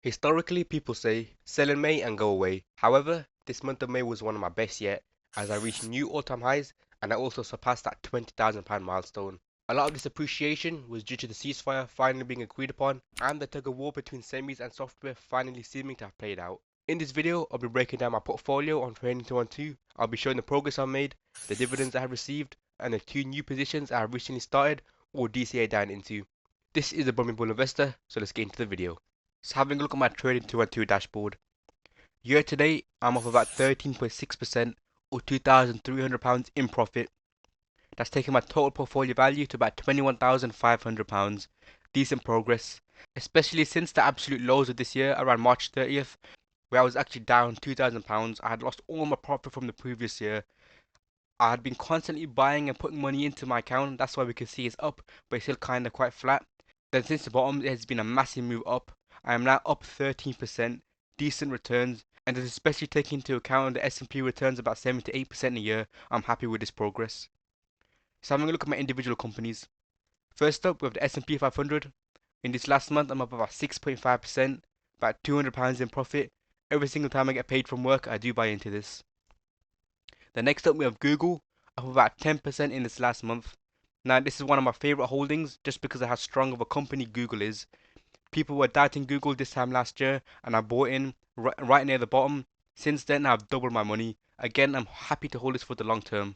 Historically, people say sell in May and go away. However, this month of May was one of my best yet, as I reached new all-time highs and I also surpassed that £20,000 milestone. A lot of this appreciation was due to the ceasefire finally being agreed upon and the tug of war between semis and software finally seeming to have played out. In this video, I'll be breaking down my portfolio on Trading 212. I'll be showing the progress I've made, the dividends I have received, and the two new positions I have recently started or DCA down into. This is the Bumming Bull Investor, so let's get into the video. So having a look at my Trading 212 dashboard. Year to date, I'm up about 13.6% or £2,300 in profit. That's taking my total portfolio value to about £21,500. Decent progress, especially since the absolute lows of this year around March 30th, where I was actually down £2,000. I had lost all my profit from the previous year. I had been constantly buying and putting money into my account. That's why we can see it's up, but it's still kind of quite flat. Then since the bottom, it has been a massive move up. I am now up 13%, decent returns, and especially taking into account the S&P returns about 7 to 8% a year, I'm happy with this progress. So having a look at my individual companies. First up, we have the S&P 500. In this last month, I'm up about 6.5%, about £200 in profit. Every single time I get paid from work, I do buy into this. The next up, we have Google, up about 10% in this last month. Now, this is one of my favorite holdings just because of how strong of a company Google is. People were doubting Google this time last year, and I bought in right near the bottom. Since then, I've doubled my money. Again, I'm happy to hold this for the long term.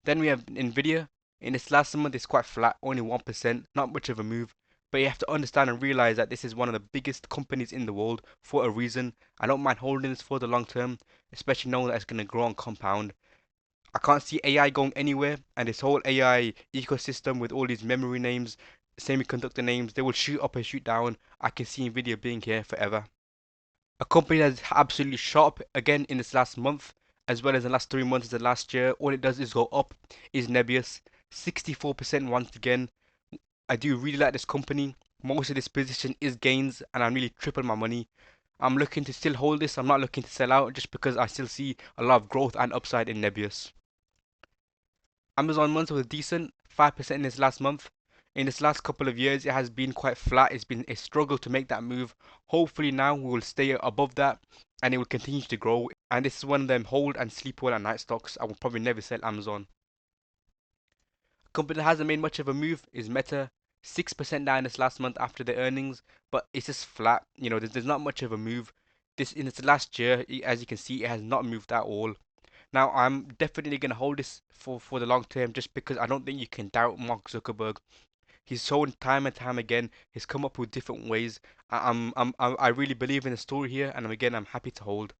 Then we have Nvidia. In this last month, it's quite flat, only 1%, not much of a move. But you have to understand and realize that this is one of the biggest companies in the world for a reason. I don't mind holding this for the long term, especially knowing that it's going to grow and compound. I can't see AI going anywhere, and this whole AI ecosystem with all these memory names, semiconductor names, they will shoot up and shoot down. I can see Nvidia being here forever. A company that's absolutely shot up again in this last month, as well as the last 3 months of the last year. All it does is go up, is Nebius. 64% once again. I do really like this company. Most of this position is gains, and I'm really tripled my money. I'm looking to still hold this. I'm not looking to sell out just because I still see a lot of growth and upside in Nebius. Amazon months was decent, 5% in this last month. In this last couple of years, it has been quite flat. It's been a struggle to make that move. Hopefully now we will stay above that and it will continue to grow. And this is one of them hold and sleep well at night stocks. I will probably never sell Amazon. A company that hasn't made much of a move is Meta. 6% down this last month after the earnings, but it's just flat. There's not much of a move. This in its last year, as you can see, it has not moved at all. Now, I'm definitely going to hold this for the long term just because I don't think you can doubt Mark Zuckerberg. He's shown time and time again, he's come up with different ways. I really believe in the story here, and again, I'm happy to hold.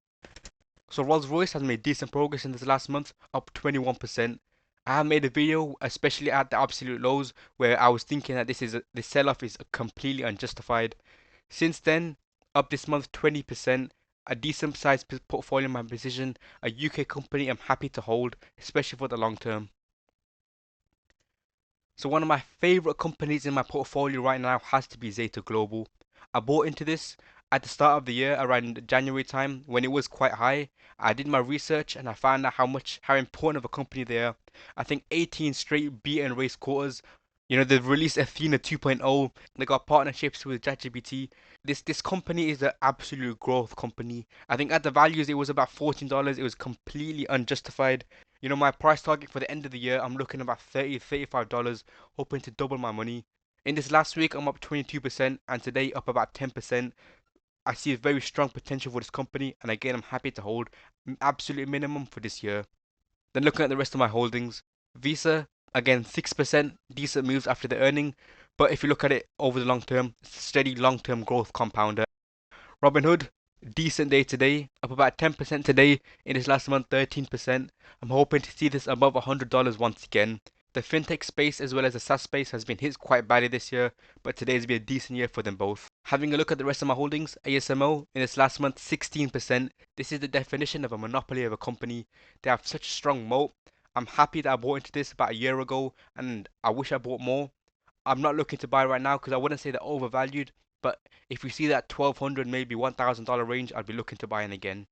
So Rolls-Royce has made decent progress in this last month, up 21%. I have made a video, especially at the absolute lows, where I was thinking that this sell-off is completely unjustified. Since then, up this month 20%, a decent sized portfolio in my position, a UK company I'm happy to hold, especially for the long term. So one of my favorite companies in my portfolio right now has to be Zeta Global. I bought into this at the start of the year around January time when it was quite high. I did my research and I found out how important of a company they are. I think 18 straight beat and race quarters. They've released Athena 2.0. They got partnerships with ChatGPT. This company is an absolute growth company. I think at the values it was about $14. It was completely unjustified. My price target for the end of the year, I'm looking about $30, $35, hoping to double my money. In this last week, I'm up 22%, and today up about 10%. I see a very strong potential for this company, and again, I'm happy to hold absolute minimum for this year. Then looking at the rest of my holdings, Visa, again 6%, decent moves after the earning, but if you look at it over the long term, it's a steady long-term growth compounder. Robinhood, decent day today, up about 10% today. In this last month, 13%. I'm hoping to see this above $100 once again. The fintech space as well as the SaaS space has been hit quite badly this year, but today has been a decent year for them both. Having a look at the rest of my holdings, ASML in this last month 16%. This is the definition of a monopoly of a company. They have such a strong moat. I'm happy that I bought into this about a year ago, and I wish I bought more. I'm not looking to buy right now because I wouldn't say they're overvalued, but if we see that $1,200 maybe $1,000 range, I'd be looking to buy in again.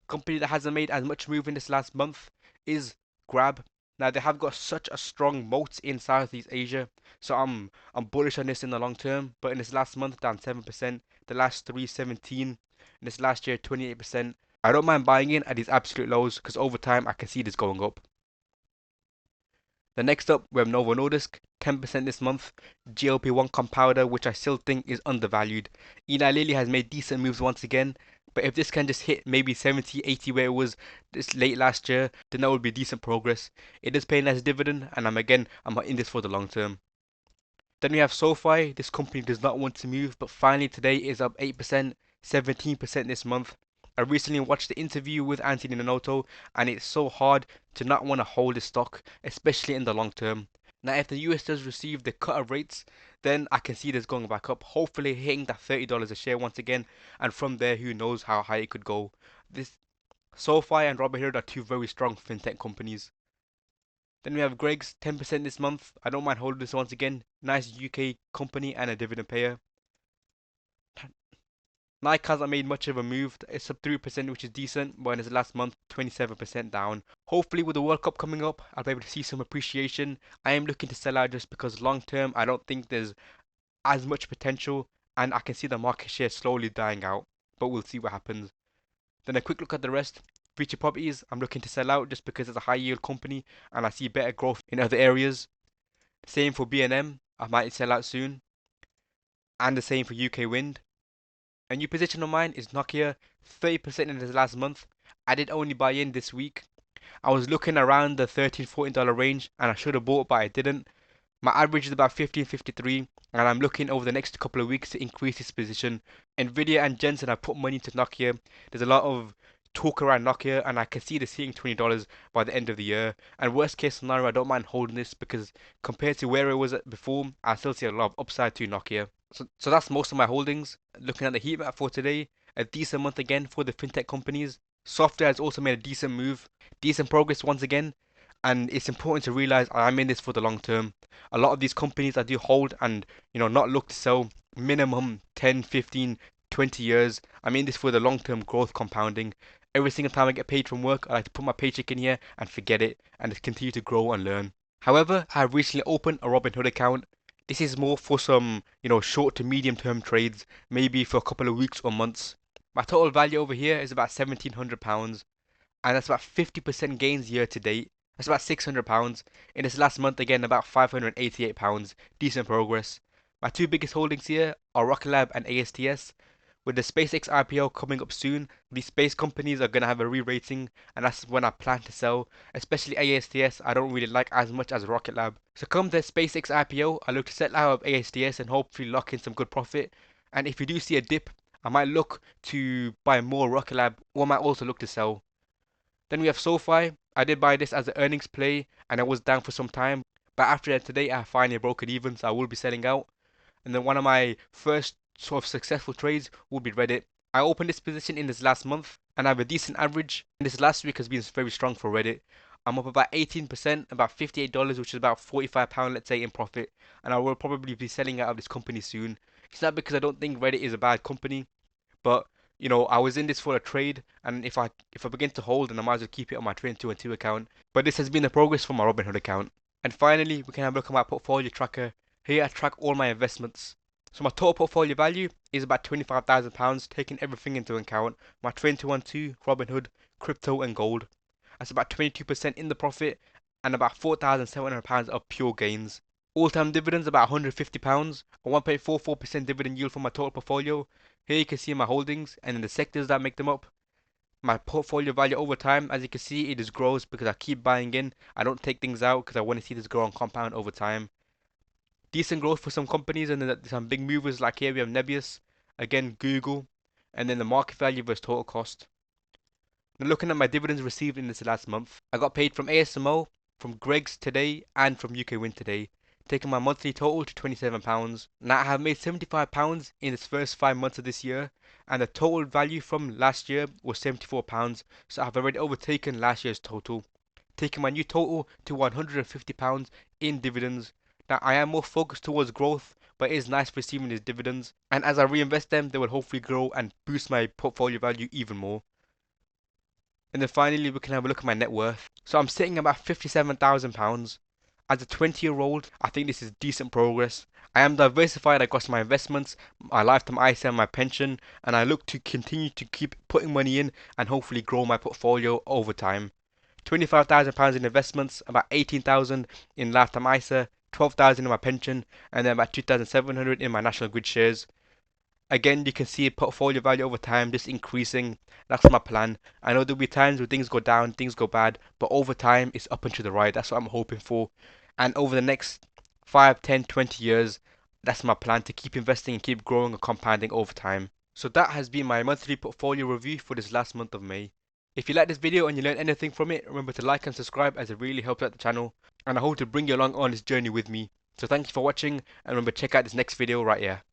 Company that hasn't made as much move in this last month is Grab. Now they have got such a strong moat in Southeast Asia, so I'm bullish on this in the long term. But in this last month, down 7%, the last three 17, in this last year 28%. I don't mind buying in at these absolute lows because over time I can see this going up. The next up, we have Novo Nordisk, 10% this month. GLP-1 compounder, which I still think is undervalued. Eli Lilly has made decent moves once again, but if this can just hit maybe 70, 80 where it was this late last year, then that would be decent progress. It is paying nice dividend, and I'm in this for the long term. Then we have Sofi. This company does not want to move, but finally today is up 8%, 17% this month. I recently watched the interview with Anthony Noto, and it's so hard to not want to hold this stock, especially in the long term. Now, if the US does receive the cut of rates, then I can see this going back up, hopefully hitting that $30 a share once again, and from there, who knows how high it could go. This Sofi and Robinhood are two very strong fintech companies. Then we have Greg's 10% this month. I don't mind holding this once again. Nice UK company and a dividend payer. Nike hasn't made much of a move. It's up 3%, which is decent, but in its last month, 27% down. Hopefully, with the World Cup coming up, I'll be able to see some appreciation. I am looking to sell out just because long term, I don't think there's as much potential, and I can see the market share slowly dying out. But we'll see what happens. Then a quick look at the rest. Future properties, I'm looking to sell out just because it's a high yield company and I see better growth in other areas. Same for B&M, I might sell out soon. And the same for UK Wind. A new position of mine is Nokia, 30% in this last month. I did only buy in this week. I was looking around the $13, $14 range and I should have bought, but I didn't. My average is about 15.53, and I'm looking over the next couple of weeks to increase this position. Nvidia and Jensen have put money into Nokia. There's a lot of talk around Nokia, and I can see this hitting $20 by the end of the year. And worst case scenario, I don't mind holding this because compared to where it was at before, I still see a lot of upside to Nokia. So that's most of my holdings. Looking at the heat map for today, a decent month again for the fintech companies. Software has also made a decent move, decent progress once again, and it's important to realize I'm in this for the long term. A lot of these companies I do hold and not look to sell minimum 10, 15, 20 years. I'm in this for the long term growth compounding. Every single time I get paid from work, I like to put my paycheck in here and forget it and just continue to grow and learn. However, I have recently opened a Robinhood account. This is more for some, short to medium term trades, maybe for a couple of weeks or months. My total value over here is about £1,700, and that's about 50% gains year to date. That's about £600. In this last month, again, about £588. Decent progress. My two biggest holdings here are Rocket Lab and ASTS. With the SpaceX IPO coming up soon, these space companies are going to have a re-rating, and that's when I plan to sell. Especially ASTS, I don't really like as much as Rocket Lab. So come the SpaceX IPO, I look to sell out of ASTS and hopefully lock in some good profit. And if you do see a dip, I might look to buy more Rocket Lab, or I might also look to sell. Then we have Sofi. I did buy this as an earnings play and I was down for some time. But after that today, I finally broke it even, so I will be selling out. And then one of my first sort of successful trades will be Reddit. I opened this position in this last month and I have a decent average. And this last week has been very strong for Reddit. I'm up about 18%, about $58, which is about £45, let's say, in profit. And I will probably be selling out of this company soon. It's not because I don't think Reddit is a bad company, but I was in this for a trade, and if I begin to hold, then I might as well keep it on my Train 2 and 2 account. But this has been the progress for my Robinhood account. And finally, we can have a look at my portfolio tracker. Here I track all my investments. So my total portfolio value is about £25,000, taking everything into account. My Train 2 and 2, Robinhood, crypto and gold. That's about 22% in the profit and about £4,700 of pure gains. All-time dividends about £150, a 1.44% dividend yield for my total portfolio. Here you can see my holdings and in the sectors that make them up. My portfolio value over time, as you can see, it just grows because I keep buying in. I don't take things out because I want to see this grow and compound over time. Decent growth for some companies, and then some big movers like here we have Nebius, again Google, and then the market value versus total cost. Now looking at my dividends received in this last month, I got paid from ASML, from Greg's today, and from UK Wind today, taking my monthly total to £27. Now I have made £75 in this first 5 months of this year, and the total value from last year was £74, so I've already overtaken last year's total, taking my new total to £150 in dividends. Now I am more focused towards growth, but it is nice receiving these dividends, and as I reinvest them, they will hopefully grow and boost my portfolio value even more. And then finally, we can have a look at my net worth. So I'm sitting about £57,000. As a 20-year-old, I think this is decent progress. I am diversified across my investments, my lifetime ISA and my pension, and I look to continue to keep putting money in and hopefully grow my portfolio over time. £25,000 in investments, about 18,000 in lifetime ISA, 12,000 in my pension, and then about 2,700 in my National Grid shares. Again, you can see portfolio value over time just increasing. That's my plan. I know there'll be times where things go down, things go bad, but over time it's up and to the right. That's what I'm hoping for. And over the next 5, 10, 20 years, that's my plan, to keep investing and keep growing and compounding over time. So that has been my monthly portfolio review for this last month of May. If you like this video and you learned anything from it, remember to like and subscribe, as it really helps out the channel. And I hope to bring you along on this journey with me. So thank you for watching, and remember, check out this next video right here.